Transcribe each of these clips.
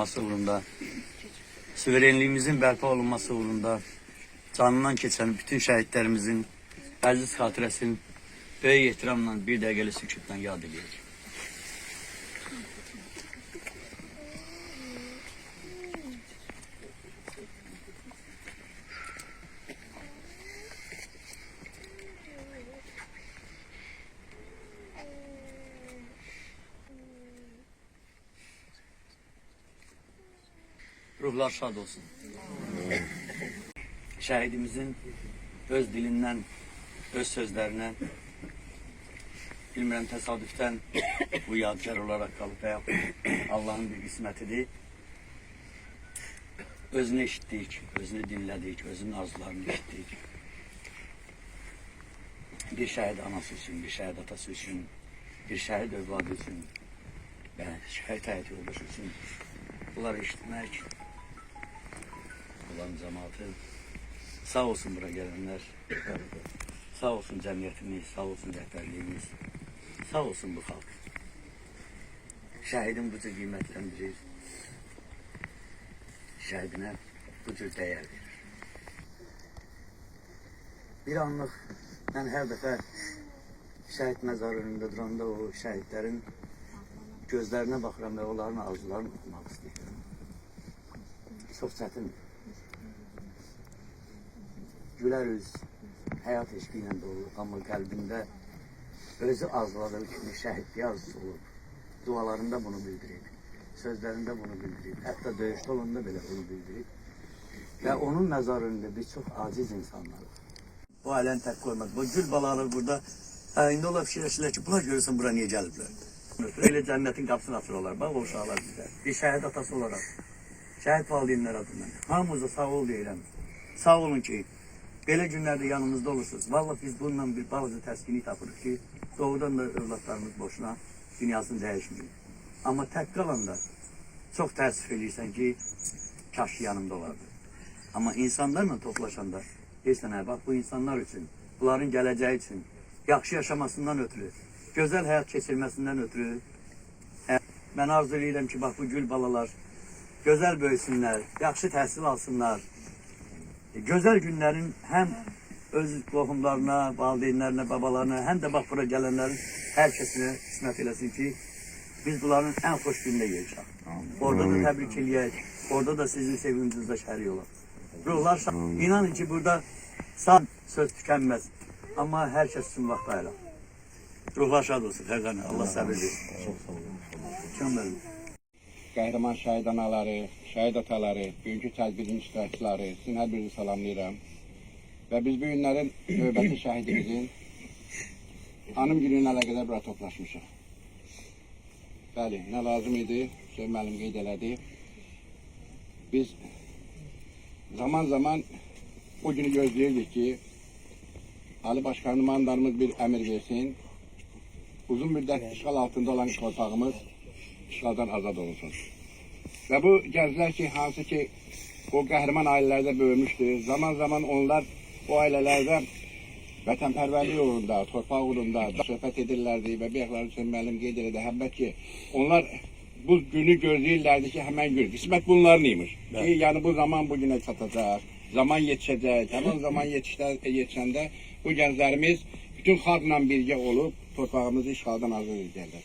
olunması uğrunda, suverenliğimizin bərpa olunması uğrunda canından keçen bütün şəhidlərimizin əziz xatirəsini böyük ehtiramla bir dəqiqəli sükutdan yad edilir. Ruhlar şad olsun. Şəhidimizin öz dilindən, öz sözlərindən, bilmirəm təsadüfdən bu yadgar olaraq qalıb və Allah'ın bir qismətidir. Özünü eşitdik, özünü dinlədik, özünün arzularını eşitdik. Bir şəhid anası üçün, bir şəhid atası üçün, bir şəhid övladı üçün və şəhid həyat yoldaşı üçün bunları eşitmək, bunların cəmaatı, sağ olsun bura gələnlər, sağ olsun cəmiyyətimiz, sağ olsun rəhbərliyimiz, sağ olsun bu xalq. Şəhidin bu cür qiymətləndirir, şəhidinə bu cür dəyər verir. Bir anlıq, mən hər dəfə şəhid məzarı önündə duranda o şəhidlərin gözlərinə baxıram və onların arzularını oxumaq istəyirəm. Çox çətindir. Gülər üz, həyat eşqi ilə dolu, amma qəlbində özü arzuladığı kimi şəhidliyi arzusu olub. Dualarında bunu bildirib, sözlərində bunu bildirib, hətta döyüşdə olanda belə bunu bildirib. Və onun məzarında biz çox aciz insanlarıq. Bu ailəni tək qoymaz. Bu gül balaları burada, indi ola fikirləşirlər ki, bunlar görürsən, bura niyə gəliblər? Öyle cənnətin qapısını açırlar, bax o uşaqlar bizdə. Bir şəhid atası olaraq, şəhid valideynlər adından, hamımıza sağ ol deyirəm. Sağ olun ki, belə günlərdə yanımızda olursunuz. Vallahi biz bununla bir bazı təskini tapırıq ki, doğrudan da övladlarımız boşuna dünyasını dəyişməyir. Amma tək qalanda çox təəssüf edirsən ki, kaş yanımda olardı. Amma insanlarla toplaşanda, deyirsən, bax bu insanlar üçün, bunların gələcəyi üçün, yaxşı yaşamasından ötürü, gözəl həyat keçirməsindən ötürü, mən arzu edirəm ki, bax bu gül balalar gözəl böyüsünlər, yaxşı təhsil alsınlar, gözəl günlərin həm öz qohumlarına, valideynlərinə, babalarına, həm də bax bura gələnlərin hər kəsinə qismət eləsin ki, biz bunların ən xoş günündə yaşayaq. Orada da təbrik eləyək, orada da sizin sevincinizdə şərik olaq. Ruhlar şad. İnanın ki, burada sağ söz tükənməz, amma hər kəs üçün vaxt ayıraq. Ruhlar şad olsun, xəqəni, Allah səbir versin. Çox sağ olun. Kim benim? Qəhrəman şəhid anaları, şəhid ataları, bugünkü tədbirin iştirakçıları, sizin hər birini salamlayıram. Və biz bu günlərin növbəti şəhidimizin anım gününə əlaqədar bura toplaşmışıq. Bəli, nə lazım idi, Hüseyin müəllim qeyd elədi. Biz zaman o günü gözləyirdik ki, Ali Başkanımanlarımız bir əmir versin, uzun müddət işğal altında olan torpağımız işğaldan azad olunsun. Və bu gənclər ki, hansı ki o qəhrəman ailələrdə böyümüşdür, zaman onlar o ailələrdə vətənpərvərlik uğrunda, torpaq uğrunda söhbət edirlərdi və bir yaxları Hüseyin müəllim qeyd elədi, həbbət ki, onlar bu günü gözləyirlərdi ki, həmən gün, qismət bunların imiş. Ki, yəni bu zaman bu günə çatacaq, zaman yetişəcək, həmən zaman yetişəndə bu gənclərimiz bütün xalqla birgə olub torpağımızı işğaldan azad edəcəklər.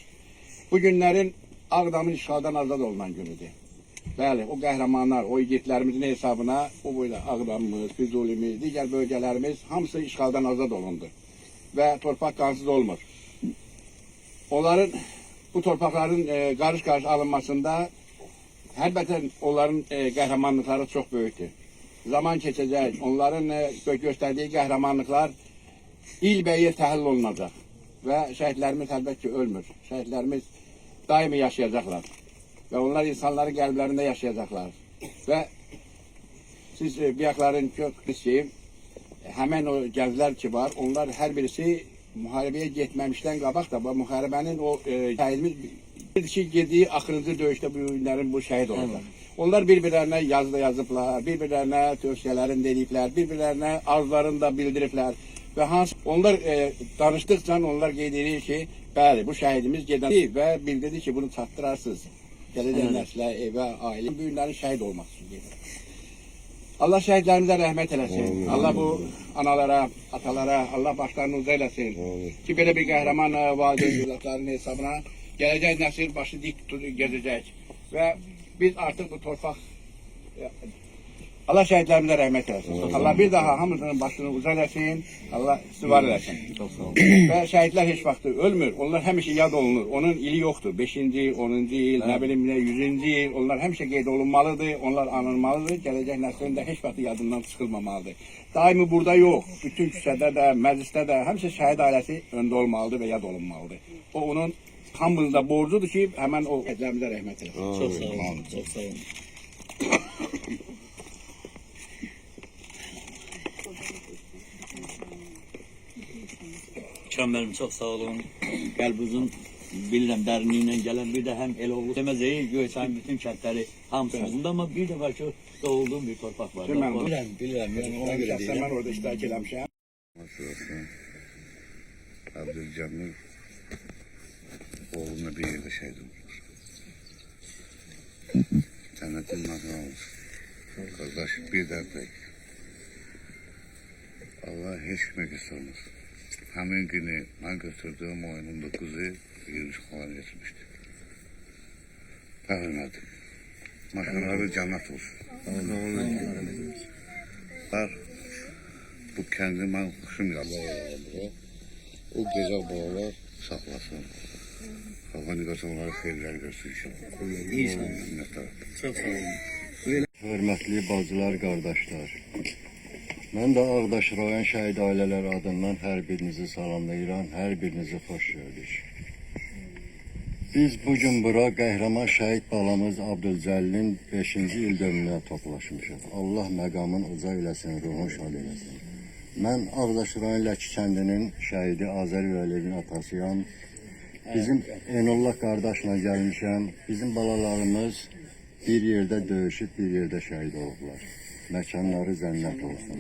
Bu günlərin Ağdamın işğaldan azad olunan günüdür. Bəli, o qəhrəmanlar, o igidlərimizin hesabına o boyda Ağdamımız, Füzulimiz, digər bölgələrimiz hamısı işğaldan azad olundu və torpaq qansız olmur. Onların, bu torpaqların qarış-qarış alınmasında əlbəttə onların qəhrəmanlıqları çox böyükdür. Zaman keçəcək, onların göstərdiyi qəhrəmanlıqlar ilbəyə təhlil olunacaq və şəhidlərimiz əlbəttə ki, ölmür. Şəhidlərimiz daimi yaşayacaqlar və onlar insanların qəlblərində yaşayacaqlar. Və siz biyaqların çox istəyib, həmən o gənclər ki var, onlar hər birisi müharibəyə getməmişdən qabaq da, bu müharibənin o şəhidimiz ki, gediyi axırıncı döyüşdə bu günlərin bu şəhid olacaq. Onlar bir-birlərinə yazıda yazıblar, bir-birlərinə tövsiyələrini dediklər, bir-birlərinə arzularını da bildiriblər. Və onlar danışdıqca onlar qeyd edir ki, bəli, bu şəhidimiz gedəcək və bildirdi ki, bunu çatdırarsınız. gələcək nəslə, evə, ailə, bu günlərin şəhid olmaq üçün gedir. Allah şəhidlərimizə rəhmət eləsin. Allah bu analara, atalara, Allah başlarını uca eləsin. Ki, belə bir qəhrəman valideyn evlatlarının hesabına gələcək nəsil başı dik gezəcək. Və biz artıq bu torpaq... Allah şəhidlərimizə rəhmət eləsin. Allah bir daha hamısının başını uca eləsin. Allah istivar eləsin. Və şəhidlər heç vaxt ölmür. Onlar həmişə yad olunur. Onun ili yoxdur. 5-ci, 10-cu il, nə bilim, 100-cü il. Onlar həmişə qeyd olunmalıdır. Onlar anılmalıdır. Gələcək nəslin də heç vaxt yadından çıxılmamalıdır. Daimi burada yox. Bütün küçədə də, məclisdə də həmişə şəhid ailəsi öndə olmalıdır və yad olunmalıdır. O onun hamımızda borcudur ki, həmən o şəhidlərimizə rəhmət eləsin. Çox sağ olun. Çox sağ olun. Mükemmelim, çok sağ olun. Qəlbinizin bilirəm dərinliyindən gələn bir də həm Eloğlu deməzəyi Göyçayın bütün kəndləri hamısında, amma bir də var ki, doğulduğum bir torpaq var. Bilirəm, yəni ona görə deyirəm. Mən orada iştirak eləmişəm. Abdülcəmil oğluna bir yerdə şəhid olmuşlar. Cənnətin nazına olmuş. Qardaş birdən pək. Allah heç kimə göstərməsin. Həmin günü mən götürdüğüm oyunun 9'u yürüyüş falan geçmişti. Fəhərmədim. Maşınları cənnət olsun. Bu kendi mən xuşum yaptı. O gözəl bağlar saxlasın. Allah nigası onları xeyirlər görsün inşallah. Çok sağ olun. Hörmətli bacılar, qardaşlar. Mən də Ağdaş rayon şəhid ailələr adından hər birinizi salamlayıram, hər birinizi xoş gördük. Biz bugün bura qəhrəman şəhid balamız Abdülcəlilin 5-ci il dönümünə toplaşmışıq. Allah məqamın uca eləsin, ruhun şad eləsin. Mən Ağdaş rayon Ləki kəndinin şəhidi Azər Vəliyevin atasıyam. Bizim Enullah qardaşla gəlmişəm. Bizim balalarımız bir yerdə döyüşüb, bir yerdə şəhid olublar. Məkanları cənnət olsun.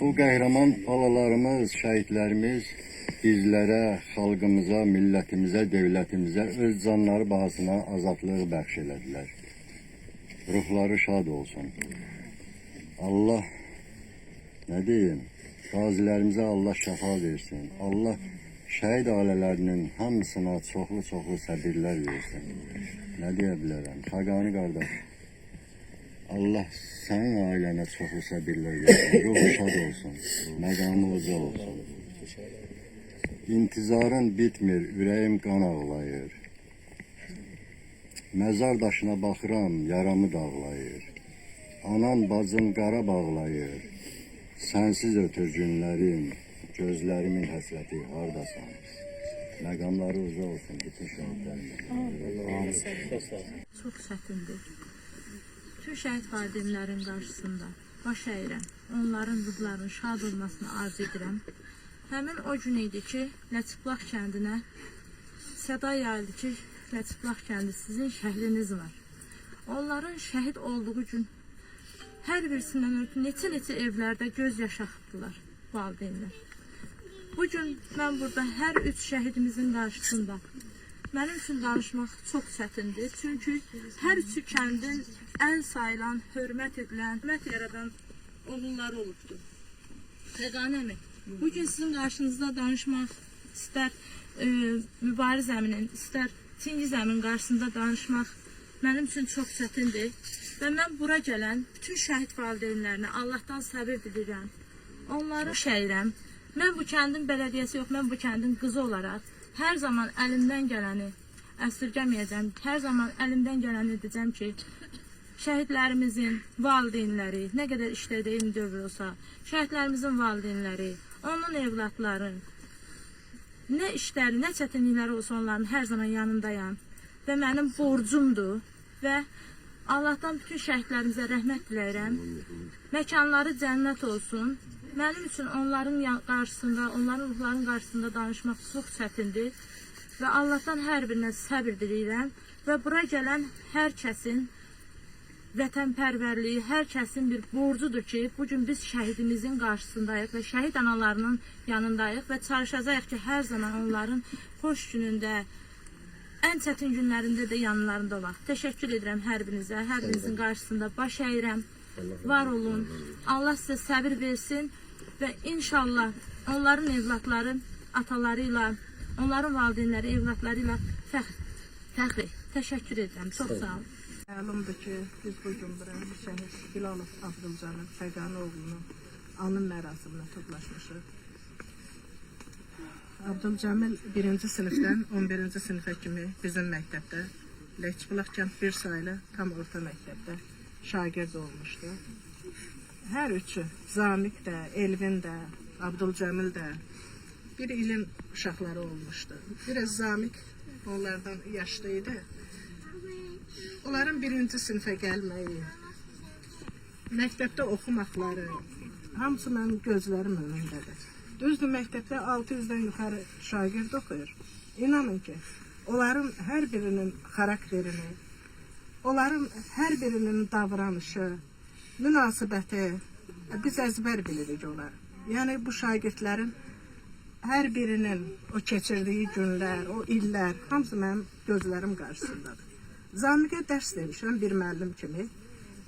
Bu qəhrəman balalarımız, şəhidlərimiz bizlərə, xalqımıza, millətimizə, dövlətimizə öz canları bahasına azadlığı bəxş elədilər. Ruhları şad olsun. Allah, nə deyim, qazilərimizə Allah şəfa versin. Allah şəhid ailələrinin hamısına çoxlu səbirlər versin. Nə deyə bilərəm? Xaqani qardaş, Allah sənin ailənə çoxlu səbirlər versin. Ruhu şad olsun. Məqamı uca olsun. İntizarın bitmir, ürəyim qan ağlayır. Məzar daşına baxıram, yaramı dağlayır. Anam, bacım qara bağlayır. Sənsiz ötür günlərim, gözlərimin həsrəti hardasan. Məqamları uca olsun bütün şəhidlərim. Çox çətindir. Bütün şəhid xadimlərin qarşısında baş əyirəm. Onların ruhlarının şad olmasını arzu edirəm. Həmin o gün idi ki, Lətiflaq kəndinə səda yayıldı ki, Lətiflaq kəndi sizin şəhriniz var. Onların şəhid olduğu gün hər birisindən neçə evlərdə göz yaşı axıtdılar valideynlər. Bugün mən burada hər 3 şəhidimizin qarşısında mənim üçün danışmaq çox çətindir. Çünki hər 3 kəndin ən sayılan, hörmət edilən, hörmət yaradan oğulları olubdur. Xəqani əmi, bugün sizin qarşınızda danışmaq, istər mübariz əminin, istər Tingiz əmin qarşısında danışmaq mənim üçün çox çətindir. Və mən bura gələn bütün şəhid valideynlərinə Allahdan səbir dilirəm. Onları şəhirəm. Mən bu kəndin bələdiyyəsi yox, mən bu kəndin qızı olaraq hər zaman əlimdən gələni əsirgəməyəcəm. Hər zaman əlimdən gələni edəcəm ki, şəhidlərimizin valideynləri, nə qədər işlədiyim dövr olsa, şəhidlərimizin valideynləri, onun evlatları, nə işləri, nə çətinlikləri olsa onların hər zaman yanındayam. Və mənim borcumdur və Allahdan bütün şəhidlərimizə rəhmət diləyirəm. Məkanları cənnət olsun. Mənim üçün onların qarşısında, onların ruhlarının qarşısında danışmaq çox çətindir. Və Allahdan hər birinə səbir diləyirəm. Və bura gələn hər kəsin vətənpərvərliyi, hər kəsin bir borcudur ki, bugün biz şəhidimizin qarşısındayıq və şəhid analarının yanındayıq və çalışacağıq ki, hər zaman onların xoş günündə, ən çətin günlərində də yanlarında olaq. Təşəkkür edirəm hər birinizə, hər birinizin qarşısında baş əyirəm. Var olun. Allah sizə səbir versin və inşallah onların evlatları ataları ilə, onların valideynləri evlatları ilə fəxr. Təşəkkür edirəm. Çox sağ olun. Məlumdur ki, biz bugün bura şəhid Bilalov Abdülcanın Fəqani oğlunun anım mərasiminə toplaşmışıq. Abdülcəmil 1-ci sinifdən 11-ci sinifə kimi bizim məktəbdə, Ləkçibulaq kənd 1 saylı tam orta məktəbdə şagird olmuşdu. Hər üçü, Zamiq də, Elvin də, Abdülcəmil də bir ilin uşaqları olmuşdu. Biraz Zamiq onlardan yaşlıydı. Onların 1-ci sinifə gəlməyi, məktəbdə oxumaqları, hamısı mənim gözlərim önündədir. Düzdür, məktəbdə 600-dən yuxarı şagird oxuyur. İnanın ki, onların hər birinin xarakterini, onların hər birinin davranışı, münasibəti, biz əzbər bilirik onları. Yəni, bu şagirdlərin hər birinin o keçirdiyi günlər, o illər, hamısı mənim gözlərim qarşısındadır. Zamiqə dərs demişəm bir müəllim kimi.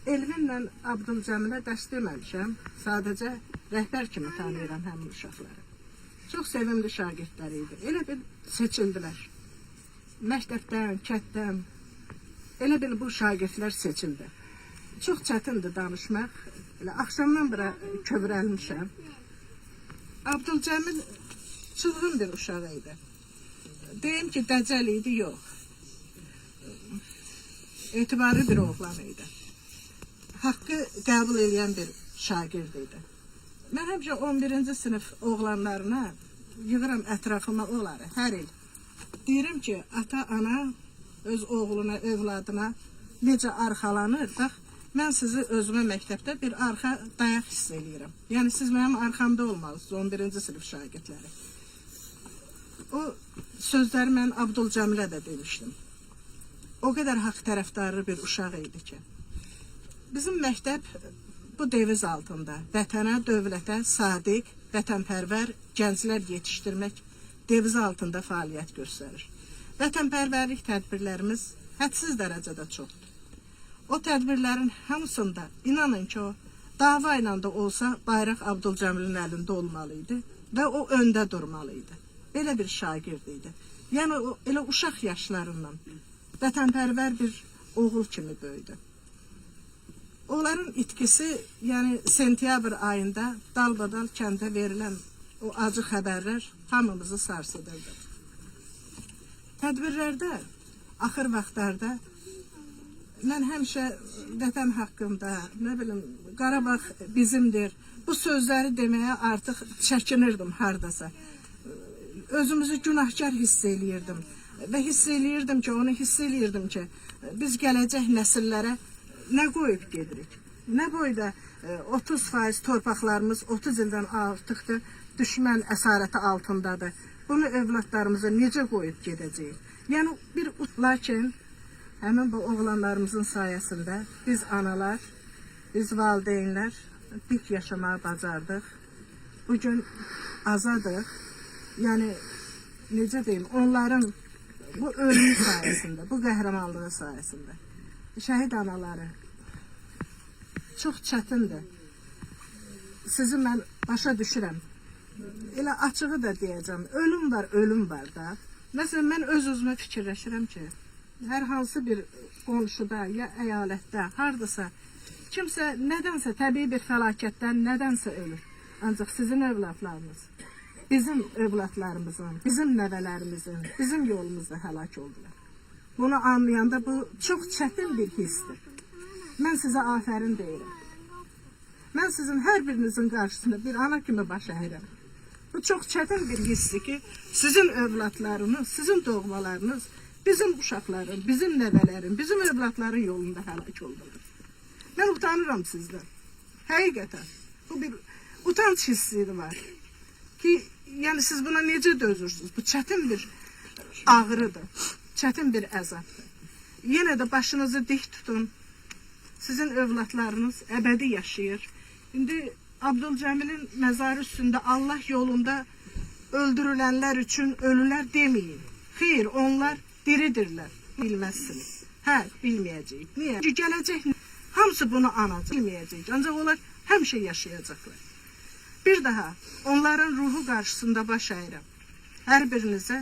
Elvinlə Abdülcəmilə dərs deməmişəm. Sadəcə rəhbər kimi tanıyıram həmin uşaqları. Çox sevimli şagirdlər idi. Elə bil seçildilər. Məktəbdən, kətdən, elə bil bu şagirdlər seçildi. Çox çətindir danışmaq. Elə axşamdan bura kövrəlmişəm. Abdülcəmil çılğın bir uşaq idi. Deyim ki, dəcəl idi, yox. Etibarlı bir oğlan idi. Haqqı qəbul edən bir şagird idi. Mən həmişə 11-ci sinif oğlanlarına yığıram ətrafıma onları hər il. Deyirəm ki, ata-ana öz oğluna, övladına necə arxalanır. Bax, mən sizi özümə məktəbdə bir arxa dayaq hiss eləyirəm. Yəni, siz mənim arxamda olmalısınız, 11-ci sinif şagirdləri. O sözləri mən Abdülcəmilə də demişdim. O qədər haqq tərəfdarı bir uşaq idi ki. Bizim məktəb bu deviz altında vətənə, dövlətə sadiq, vətənpərvər gənclər yetişdirmək devizi altında fəaliyyət göstərir. Vətənpərvərlik tədbirlərimiz hədsiz dərəcədə çoxdur. O tədbirlərin hamısında inanın ki, o dava ilə də olsa bayraq Abdülcəmilin əlində olmalıydı və o öndə durmalıydı. Belə bir şagird idi. Yəni, o elə uşaq yaşlarından vətənpərvər bir oğul kimi böyüdü. Onların itkisi, yəni sentyabr ayında dalbadal kəndə verilən o acı xəbərlər hamımızı sarsıdırdı. Tədbirlərdə, axır vaxtlarda mən həmişə vətən haqqında, nə bilim, Qarabağ bizimdir, bu sözləri deməyə artıq çəkinirdim hardasa. Özümüzü günahkar hiss eləyirdim. Və hiss eləyirdim ki, biz gələcək nəsillərə nə qoyub gedirik? Nə boyda 30% torpaqlarımız 30 ildən artıqdır, düşmən əsarəti altındadır. Bunu övladlarımıza necə qoyub gedəcəyik? Yəni, lakin həmin bu oğlanlarımızın sayəsində biz analar, biz valideynlər dik yaşamağı bacardıq. Bugün azadıq. Yəni, necə deyim, onların bu ölümü sayəsində, bu qəhrəmanlığı sayəsində. Şəhid anaları çox çətindir. Sizi mən başa düşürəm. Elə açığı da deyəcəm, ölüm var da. Məsələn, mən öz-özümə fikirləşirəm ki, hər hansı bir qonşuda, ya əyalətdə, hardasa, kimsə nədənsə, təbii bir fəlakətdən nədənsə ölür. Ancaq sizin övladlarınız, bizim övladlarımızın, bizim nəvələrimizin, bizim yolumuzda həlak oldular. Bunu anlayanda bu çox çətin bir hissdir. Mən sizə afərin deyirəm. Mən sizin hər birinizin qarşısında bir ana kimi baş əyirəm. Bu çox çətin bir hissdir ki, sizin övladlarınız, sizin doğmalarınız, bizim uşaqların, bizim nəvələrin, bizim övladların yolunda həlak oldular. Mən utanıram sizdən. Həqiqətən. Bu bir utanç hissi var. Ki, yəni siz buna necə dözürsünüz? Bu çətin bir ağrıdır, çətin bir əzabdır. Yenə də başınızı dik tutun. Sizin övladlarınız əbədi yaşayır. İndi Abdülcəmilin məzarı üstündə Allah yolunda öldürülənlər üçün ölülər deməyin. Xeyr, onlar diridirlər. Bilməzsiniz. Hə, bilməyəcəyik. Niyə? Çünki gələcək hamısı bunu anacaq. Bilməyəcəyik. Ancaq onlar həmişə yaşayacaqlar. Bir daha onların ruhu qarşısında baş əyirəm. Hər birinizə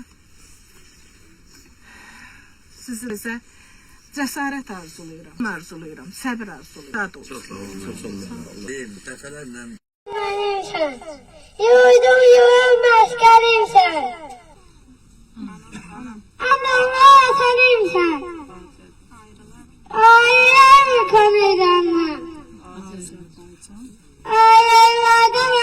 sizə cəsarət arzulayıram, səbir arzulayıram. Çok sağ olun. Dəfələrlə Mənim yurdum yuvam məskərimsən. Anamla vətənimsən. Ailəm kanıdanla. Ailəyvadım.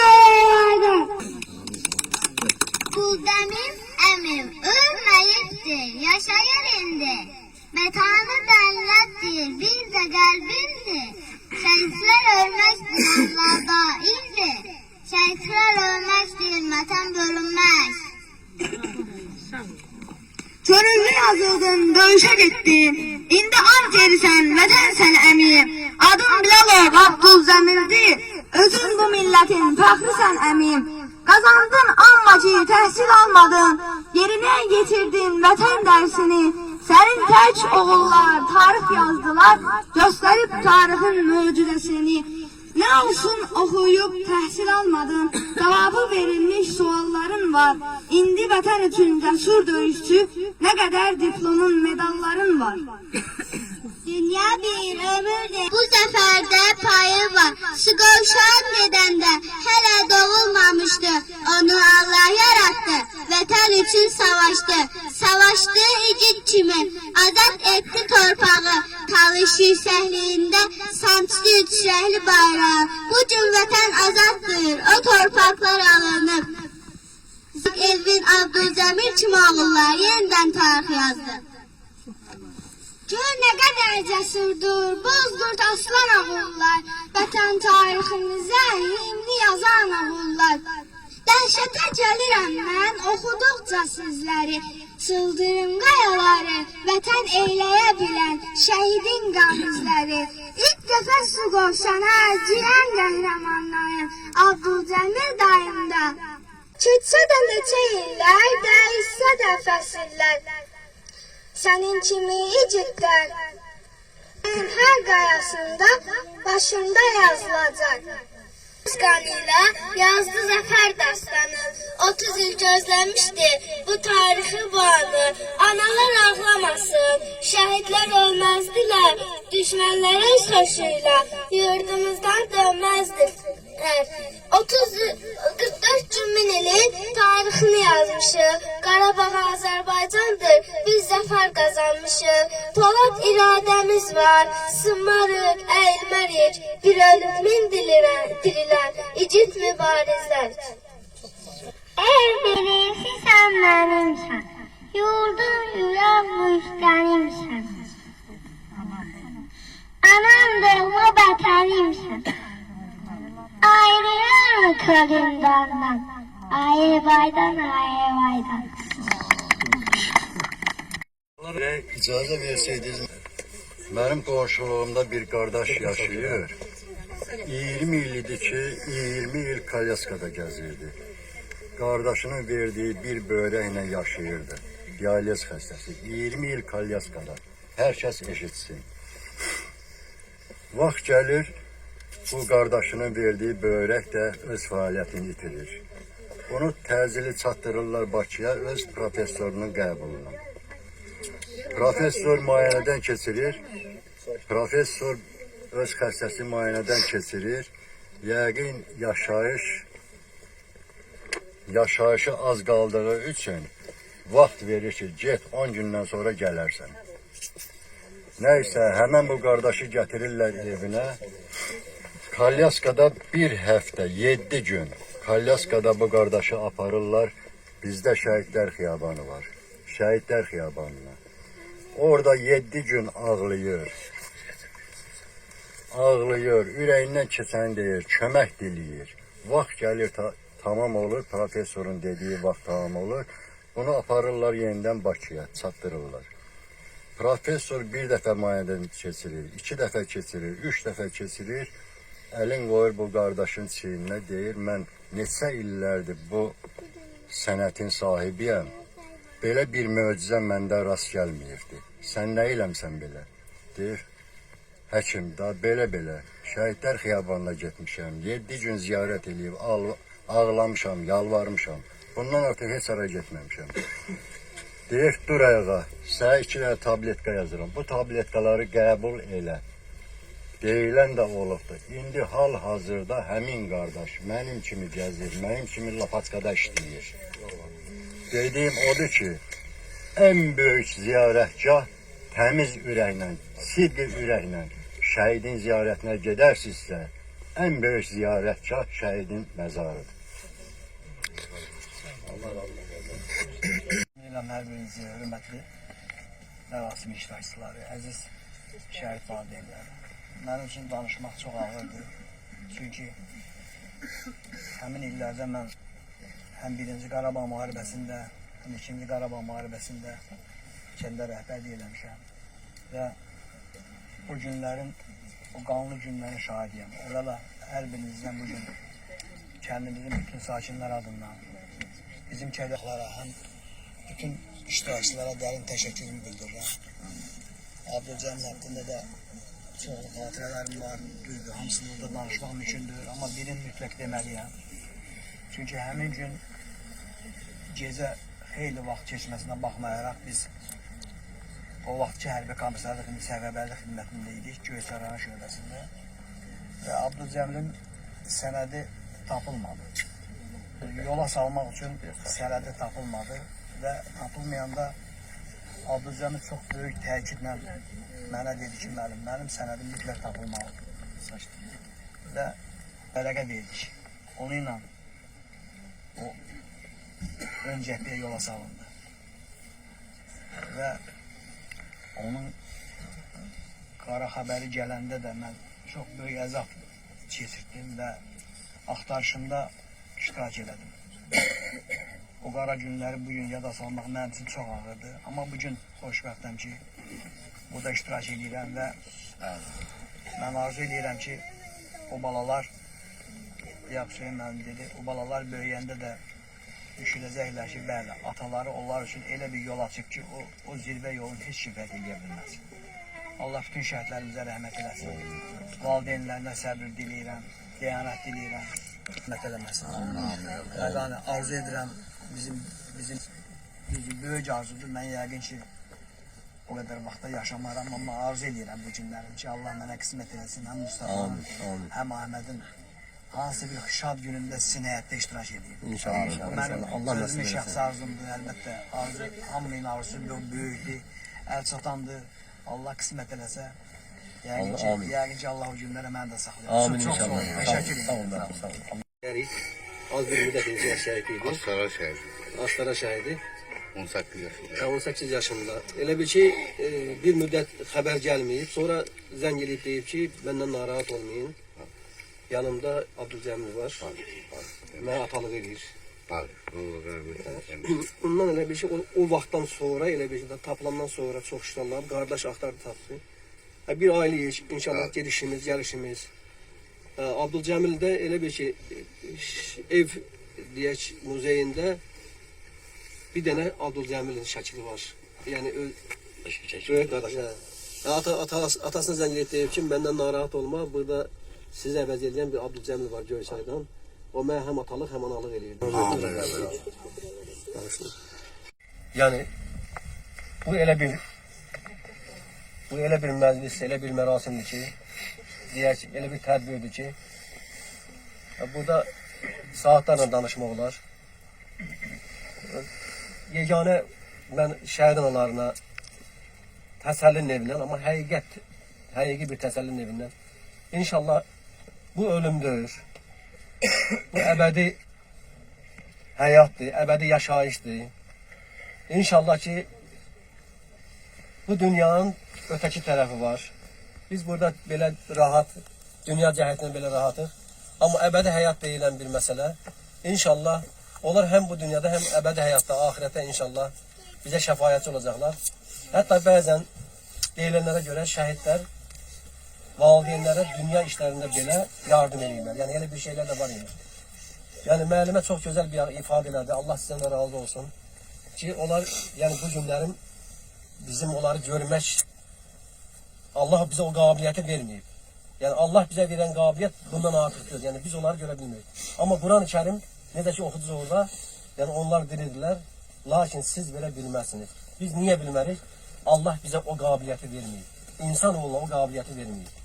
Kuldəmim əmim ölməyibdir, yaşayır indi. Metanı dələtdir, bir də qəlbimdir. Şəhidlər ölməkdir, Allah daimdir. Şəhidlər ölməkdir, vətən bölünməz. Körüllü yazıldın, döyüşə getdin. İndi an gerisən, vətən sən əmiyim. Adın Bilalov Abdülzəmirdir. Özün bu millətin fəxrisən əmiyim. Qazandın amma ki, təhsil almadın. Yerinə yetirdin vətən dərsini. Sənin tək oğullar tarix yazdılar, göstərib tarixin möcüzəsini. Nə olsun oxuyub təhsil almadın, cavabı verilmiş sualların var. İndi vətən üçün cəsur döyüşçü, nə qədər diplomun, medalların var. Dünya bir ömürdür, bu səfərdə payı var. Sıqovşan gedəndə hələ doğulmamışdı, onu Allah yarattı, vətən üçün savaşdı. Savaşdı igid kimi, azad etdi torpağı, talış yüksəkliyində sancdı çiçəkli bayrağı. Bugün vətən azaddır, o torpaqlar alınıb. Elvin Abdülcəmil kimi oğullar yenidən tarix yazdı. Gör nə qədər cəsurdur, bozdurt aslan oğullar, vətən tariximizə himni yazan oğullar. Dəhşətə gəlirəm mən oxuduqca sizləri, çıldırım qayaları, vətən eyləyə bilən şəhidin qan izləri. İlk dəfə Suqovşana girən qəhrəmanların Abdülcəmil dayımda. Keçsə də neçə illər, dəyişsə də fəsillər. Sənin kimi igidlər, hər qayasında başında yazılacaq. Qanıyla yazdı zəfər dastanı, 30 il gözləmişdi bu tarixi bu anı. Analar ağlamasın, şəhidlər ölməzdilər, düşmənlərin sözüylə yurdumuzdan dönməzdir. 44 cümmin ilin tarixini yazmışıq. Qarabağ Azərbaycandır, biz zəfər qazanmışıq. Polad iradəmiz var, sınmarıq, əyilmərik. Bir ölüb min dirilən, igid mübarizlər. Ey bilirsi sən mənimsən, yurdum yürək müstənimsən. Anam doğma vətənimsən. Ayrılar kölünden, ayrı baydan. İcazə versəydiniz, mənim qonşuluğumda bir qardaş yaşayır. 20 il idi ki, 20 il Kalyaskada gəzirdi. Qardaşının verdiyi bir börəklə yaşayırdı. Diyaliz xəstəsi. 20 il Kalyaskada. Hər kəs eşitsin. Vaxt gəlir, bu qardaşının verdiyi börək də öz fəaliyyətini itirir. Onu təcili çatdırırlar Bakıya öz professorunun qəbuluna. Professor müayinədən keçirir. Professor öz xəstəsi müayinədən keçirir. Yəqin yaşayışı az qaldığı üçün vaxt verir ki, get 10 gündən sonra gələrsən. Nəysə, həmən bu qardaşı gətirirlər evinə. Kalyaskada bir həftə, 7 gün Kalyaskada bu qardaşı aparırlar. Bizdə Şəhidlər Xiyabanı var. Şəhidlər Xiyabanına. Orada 7 gün ağlayır. Ağlayır, ürəyindən keçəni deyir, kömək diləyir. Vaxt gəlir, tamam olur, professorun dediyi vaxt tamam olur. Bunu aparırlar yenidən Bakıya, çatdırırlar. Professor bir dəfə müayinədən keçirir, 2 dəfə keçirir, 3 dəfə keçirir. Əlin qoyur bu qardaşın çiyninə, deyir, mən neçə illərdir bu sənətin sahibiyəm. belə bir möcüzə məndə rast gəlməyibdi. Sən nə eləmsən belə? Deyir, həkim, da belə şəhidlər xiyabanına getmişəm, 7 gün ziyarət eləyib, ağlamışam, yalvarmışam. Bundan artıq heç ara getməmişəm. Deyir, dur ayağa, sənə 2 dənə tabletka yazıram. Bu tabletkaları qəbul elə. Deyilən də olubdur. İndi hal-hazırda həmin qardaş mənim kimi gəzir, mənim kimi Lapaçkada işləyir. Dediyim odur ki, ən böyük ziyarətgah təmiz ürəklə, sidqi ürəklə şəhidin ziyarətinə gedərsinizsə, ən böyük ziyarətgah şəhidin məzarıdır. Hər birinizi hörmətli mərasim iştirakçıları, əziz şəhid valideynləri. Mənim üçün danışmaq çox ağırdır. Çünki həmin illərdə mən həm 1-ci Qarabağ müharibəsində, həm 2-ci Qarabağ müharibəsində kəndə rəhbərlik eləmişəm. Və o günlərin, o qanlı günlərin şahidiyəm. Orada hər birinizdən bugün kəndimizin bütün sakinlər adından, bizim kəndəxlara, həm bütün iştirakçılara dərin təşəkkürümü bildirirəm. Abdülcəmil haqqında da çoxlu xatirələrim var, düzdür, hamısını orada danışmaq mümkündür, amma birini mütləq deməliyəm. Çünki həmin gün gecə xeyli vaxt keçməsinə baxmayaraq biz o vaxtki hərbi komissarlıq səfərbərlik xidmətində idik, Göyçay şöbəsində və Abdülcəmilin sənədi tapılmadı. Yola salmaq üçün sənədi tapılmadı və tapılmayanda Abdülcəmil çox böyük təkidlə mənə dedi ki, mənim sənədim mütləq tapılmalıdır və vərəqə verdik. Onunla o ön cəhbəyə yola salındı və onun qara xəbəri gələndə də mən çox böyük əzab keçirdim və axtarışında iştirak elədim. O qara günləri bugün yada salmaq mənim üçün çox ağırdır. Amma bugün xoşbəxtəm ki, burada iştirak edirəm və mən arzu edirəm ki, o balalar, Hüseyin müəllim dedi, o balalar böyüyəndə də düşünəcəklər ki, bəli, ataları onlar üçün elə bir yol açıb ki, o zirvə yolun heç kim fəth edə bilməz. Allah bütün şəhidlərimizə rəhmət eləsin. Valideynlərinə səbir diləyirəm, deyanət diləyirəm. Rəhmət eləməsin. Yəni, arzu edirəm, bizim böyük arzudur. Mən yəqin ki, o qədər vaxtda yaşamaram, amma arzu edirəm bu günlərim ki, Allah mənə qismət eləsin, həm Mustafa'nın, həm Ahmədin hansı bir şad günündə sizin həyatda iştirak edeyim. İnşallah. Mənim özümün şəxsi arzumdur, əlbəttə. Hamının arzusu böyükdür, əl çatandır. Allah qismət eləsə, yəqin ki, Allah o günlərə mən də saxlayır. Amin inşallah. Təşəkkür ederim. Az bir müddət inciyət şəhidiydi. Astara şəhidi. 18 yaşında. 18 yaşında. Elə bir ki, bir müddət xəbər gəlməyib. Sonra zəng edib deyib ki, məndən narahat olmayın. Yanımda Abdülcəmil var. Mənə atalıq edir. Ondan elə bir şey, o vaxtdan sonra, elə bir şey, tapılandan sonra çox işlərlər, qardaş axtardı tapdı. Bir ailəyik, inşallah gedişimiz, gəlişimiz. Abdülcəmil də elə bir ki, ev deyək muzeyində bir dənə Abdülcəmilin şəkli var. Yəni, böyük qardaş. Atasına zəng edib deyib ki, məndən narahat olma, burada sizi əvəz edən bir Abdülcəmil var Göyçaydan. O mənə həm atalıq, həm analıq eləyir. Yəni, bu elə bir məclis, elə bir mərasimdir ki, deyək, elə bir tədbirdir ki, burada saatlarla danışmaq olar. Yeganə mən şəhid analarına təsəllin evindən, amma həqiqi bir təsəllin evindən İnşallah bu ölümdür, bu əbədi həyatdır, əbədi yaşayışdır. İnşallah ki, bu dünyanın ötəki tərəfi var. Biz burada belə rahat, dünya cəhətindən belə rahatıq. Amma əbədi həyat deyilən bir məsələ. İnşallah onlar həm bu dünyada, həm əbədi həyatda, ahirətdə inşallah bizə şəfayətçi olacaqlar. Hətta bəzən deyilənlərə görə şəhidlər valideynlərə dünya işlərində belə yardım edirlər. Yəni, elə bir şeylər də var idi. Yəni, müəllimə çox gözəl bir ifadə elədi. Allah sizdən razı olsun. ki, onlar yəni bu günlərim bizim onları görmək, Allah bizə o qabiliyyəti verməyib. Yəni Allah bizə verən qabiliyyət bundan artıqdır. Yəni biz onları görə bilmirik. Amma Quran-ı Kərim necə ki oxuduq orada, yəni onlar bilirdilər, lakin siz belə bilməzsiniz. Biz niyə bilmərik? Allah bizə o qabiliyyəti verməyib. İnsan oğluna o qabiliyyəti verməyib.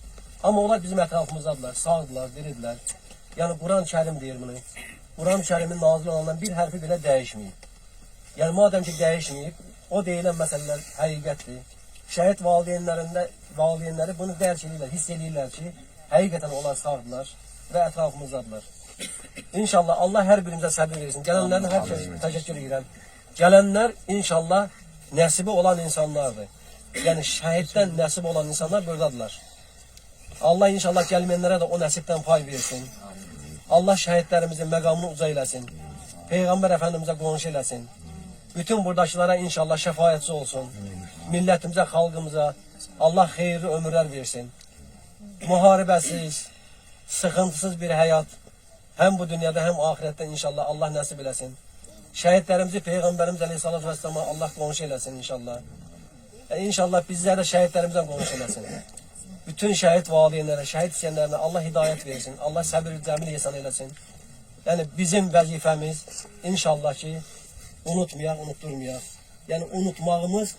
Amma onlar bizim ətrafımızdadılar, sağdılar, dirirdilər. Yəni Quran-ı Kərim deyir bunu. Quran-ı Kərimin nazil olandan bir hərfi belə dəyişməyib. Yəni madəm ki dəyişməyib, o deyilən məsələlər həqiqətdir. Şəhid valideynləri bunu dərk edirlər, hiss edirlər ki, həqiqətən onlar sağdılar və ətrafımızdadılar. İnşallah Allah hər birimizə səbir versin. Gələnlərin hər kəs təşəkkür edirəm. Gələnlər inşallah nəsibi olan insanlardır. Yəni şəhiddən nəsib olan insanlar buradadılar. Allah inşallah gəlməyənlərə də o nəsibdən pay versin. Allah şəhidlərimizin məqamını uca eləsin. Peyğəmbər Əfəndimizə qonşu eləsin. Bütün buradakılara inşallah şəfaətçi olsun. Millətimizə, xalqımıza Allah xeyirli ömürlər versin. Müharibəsiz, sıxıntısız bir həyat həm bu dünyada, həm ahirətdə inşallah Allah nəsib eləsin. Şəhidlərimizi Peyğəmbərimiz Əleyhissalatu vəsselama Allah qonşu eləsin inşallah. İnşallah bizlər də şəhidlərimizdən qonşu eləsin. Bütün şəhid valideynlərə, şəhid istəyənlərinə Allah hidayət versin. Allah səbir cəmil ihsan eləsin. Yəni bizim vəzifəmiz inşallah ki, unutmayaq, unutturmayaq. Yəni unutmağımız,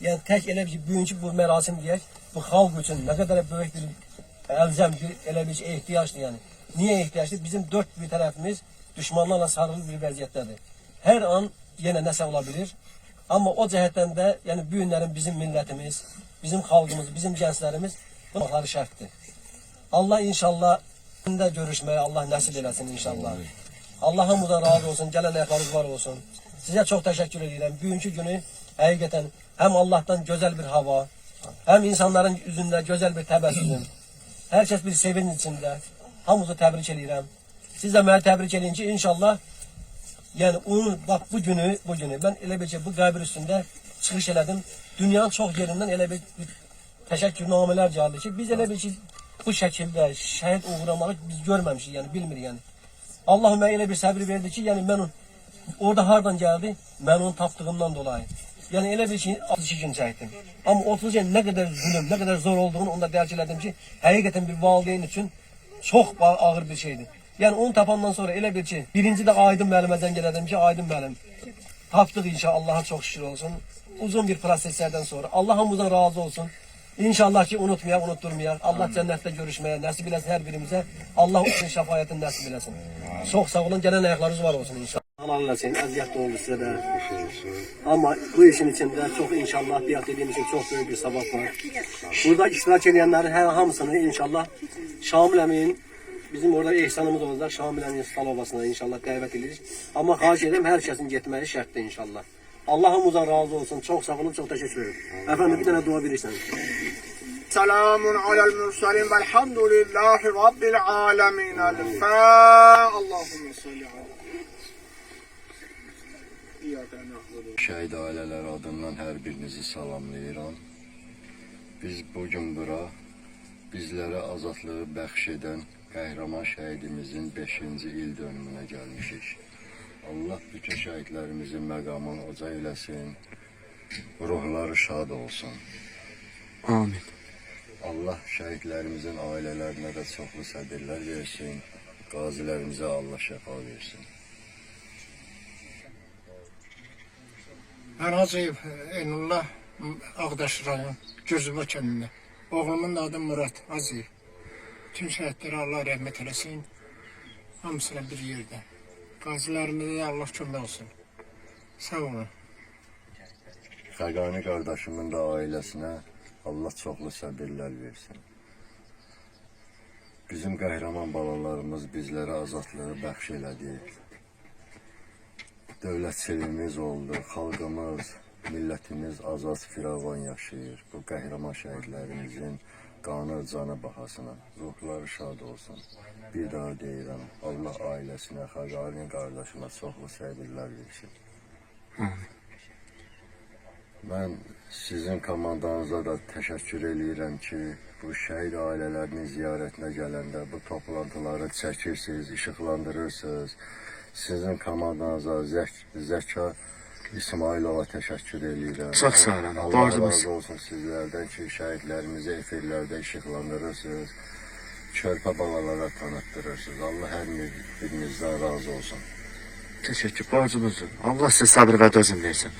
yəni tək elə bir bugünkü bu mərasim deyək, bu xalq üçün nə qədər böyük bir əlzəm, elə bir ehtiyacdır yəni. Niyə ehtiyacdır? Bizim dörd bir tərəfimiz düşmanlarla sarılı bir vəziyyətdədir. Hər an yenə nəsə ola bilir. Amma o cəhətdən də yəni bu günlərin bizim millətimiz, bizim xalqımız, bizim gənclərimiz bunları şərtdir. Allah inşallah də görüşməyə Allah nəsib eləsin inşallah. Allah hamıdan razı olsun, gələn ayaqlarınız var olsun. Sizə çox təşəkkür edirəm. Bugünkü günü həqiqətən həm Allahdan gözəl bir hava, həm insanların üzündə gözəl bir təbəssüm, hər kəs bir sevinç içində. Hamınızı təbrik edirəm. Siz də məni təbrik edin ki, inşallah yəni onun bax bu günü mən elə bir ki bu qəbir üstündə çıxış elədim. Dünyanın çox yerindən elə bir təşəkkürnamələr gəldi ki, biz elə bir ki bu şəkildə şəhid uğramağı biz görməmişik, yəni bilmirik yəni. Allah mənə elə bir səbir verdi ki, yəni mən orada hardan gəldi? Mən onu tapdığımdan dolayı. Yəni elə bir ki 32 gün çəkdim. Amma 30 gün nə qədər zulüm, nə qədər zor olduğunu onda dərk elədim ki, həqiqətən bir valideyn üçün çox ağır bir şeydir. Yəni onu tapandan sonra elə bir ki, birinci də Aydın müəllimə zəng elədim ki, Aydın müəllim, tapdıq inşallah, Allaha çox şükür olsun. Uzun bir proseslərdən sonra Allah hamımızdan razı olsun. İnşallah ki unutmayaq, unutturmayaq. Allah cənnətdə görüşməyə nəsib eləsin hər birimizə. Allah onun şəfaətini nəsib eləsin. Çox sağ olun, gələn ayaqlarınız var olsun inşallah. Allah eləsin, əziyyətli oldu sizə də. Amma bu işin içində çox inşallah biat ediyim için çox böyük bir sabah var. Burada iştirak edənlərin hər hamısını inşallah Şamil əmin, bizim orada ehsanımız olacaq, Şamil əmin Stalovasına inşallah dəvət edirik. Amma xahiş edirəm hər kəsin getməyi şərtdir inşallah. Allah hamımızdan razı olsun. Çok sağ olun, çok teşekkür ederim. Efendim bir tane dua verirsen. Selamun alel mursalin velhamdülillahi rabbil alemin. Allahümme salli ala. Şəhid ailələr adından hər birinizi salamlayıram. Biz bugün bura bizlərə azadlığı bəxş edən qəhrəman şəhidimizin 5-ci il dönümünə gəlmişik. Allah bütün şəhidlərimizin məqamını uca eləsin, ruhları şad olsun. Amin. Allah şəhidlərimizin ailələrinə də çoxlu səbirlər versin, qazilərimizə Allah şəfa versin. Mən Hacıyev Eynullah, Ağdaş rayon, Gürzüba kəndində. Oğlumun adı Murad Hacıyev. Tüm şəhidlərə Allah rəhmət eləsin, hamısına bir yerdə. Qazilərimizə Allah kömək olsun. Sağ olun. Xəqani qardaşımın da ailəsinə Allah çoxlu səbirlər versin. Bizim qəhrəman balalarımız bizlərə azadlığı bəxş elədi. Dövlətçiliyimiz oldu, xalqımız, millətimiz azad firavan yaşayır. Bu qəhrəman şəhidlərimizin qanı, canı bahasına, ruhları şad olsun. Bir daha deyirəm, Allah ailəsinə, Xəqani qardaşıma çoxlu səbirlər versin. Mən sizin komandanıza da təşəkkür edirəm ki, bu şəhid ailələrinin ziyarətinə gələndə bu toplantıları çəkirsiniz, işıqlandırırsınız. Sizin komandanıza zəka İsmailova təşəkkür edirəm. Çox sağ olun. Allah Borcumuz. razı olsun sizlərdən ki, şəhidlərimizi efirlərdə işıqlandırırsınız. Körpə balalara tanıtdırırsınız. Allah hər birinizdən razı olsun. Teşekkür. Borcumuzdur. Allah size sabır ve dözüm versin.